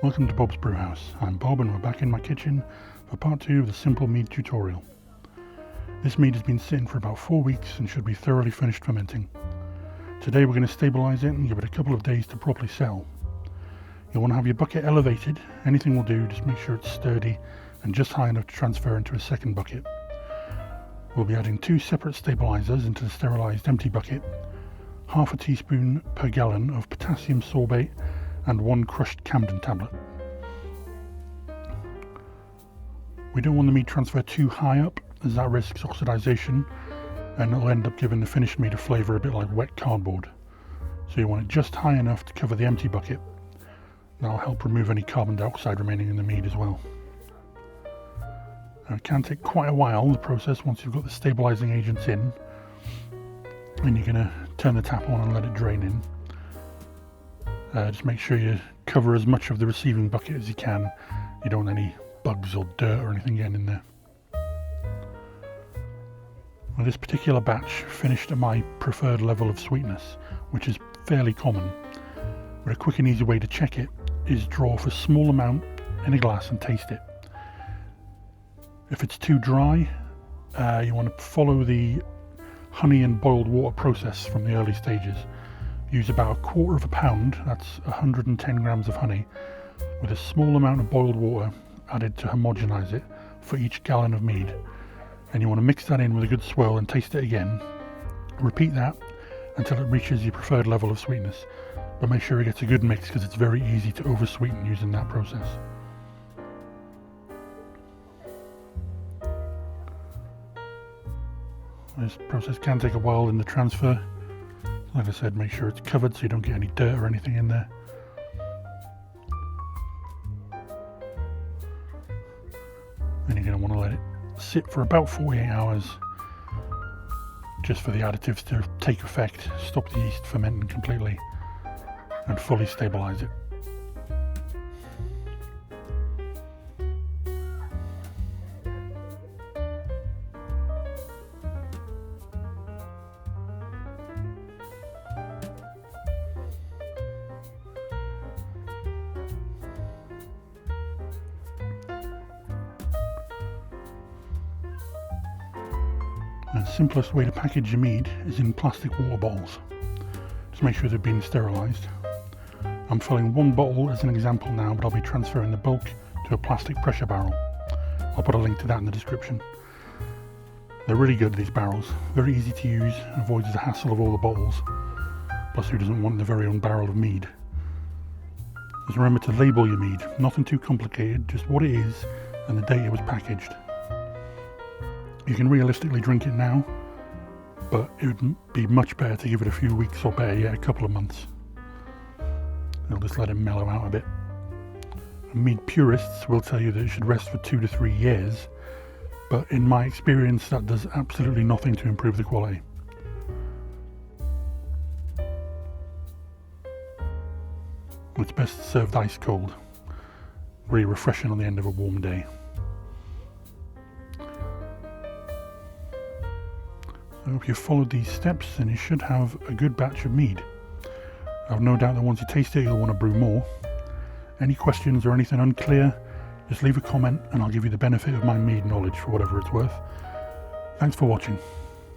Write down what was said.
Welcome to Bob's Brewhouse. I'm Bob and we're back in my kitchen for part 2 of the simple mead tutorial. This mead has been sitting for about 4 weeks and should be thoroughly finished fermenting. Today we're going to stabilise it and give it a couple of days to properly settle. You'll want to have your bucket elevated. Anything will do, just make sure it's sturdy and just high enough to transfer into a second bucket. We'll be adding 2 separate stabilisers into the sterilised empty bucket, half a teaspoon per gallon of potassium sorbate and 1 crushed Campden tablet. We don't want the mead transfer too high up, as that risks oxidisation and it'll end up giving the finished mead a flavour a bit like wet cardboard. So you want it just high enough to cover the empty bucket. That'll help remove any carbon dioxide remaining in the mead as well. Now, it can take quite a while, the process, once you've got the stabilising agents in, and you're going to turn the tap on and let it drain in. Just make sure you cover as much of the receiving bucket as you can. You don't want any bugs or dirt or anything getting in there. Well, this particular batch finished at my preferred level of sweetness, which is fairly common, but a quick and easy way to check it is draw off a small amount in a glass and taste it. If it's too dry, you want to follow the honey and boiled water process from the early stages. Use about 1/4 pound, that's 110 grams of honey, with a small amount of boiled water added to homogenize it for each gallon of mead. And you want to mix that in with a good swirl and taste it again. Repeat that until it reaches your preferred level of sweetness, but make sure it gets a good mix because it's very easy to over sweeten using that process. This process can take a while in the transfer. Like I said, make sure it's covered so you don't get any dirt or anything in there. Then you're going to want to let it sit for about 48 hours just for the additives to take effect, stop the yeast fermenting completely and fully stabilise it. The simplest way to package your mead is in plastic water bottles. Just make sure they've been sterilised. I'm filling 1 bottle as an example now, but I'll be transferring the bulk to a plastic pressure barrel. I'll put a link to that in the description. They're really good, these barrels. Very easy to use, avoids the hassle of all the bottles. Plus, who doesn't want their very own barrel of mead? Just remember to label your mead. Nothing too complicated, just what it is and the date it was packaged. You can realistically drink it now, but it would be much better to give it a few weeks, or better yet, a couple of months. It'll just let it mellow out a bit. Mead purists will tell you that it should rest for 2 to 3 years, but in my experience that does absolutely nothing to improve the quality. It's best served ice cold, really refreshing on the end of a warm day. So if you followed these steps, then you should have a good batch of mead. I've no doubt that once you taste it, you'll want to brew more. Any questions or anything unclear, just leave a comment and I'll give you the benefit of my mead knowledge for whatever it's worth. Thanks for watching.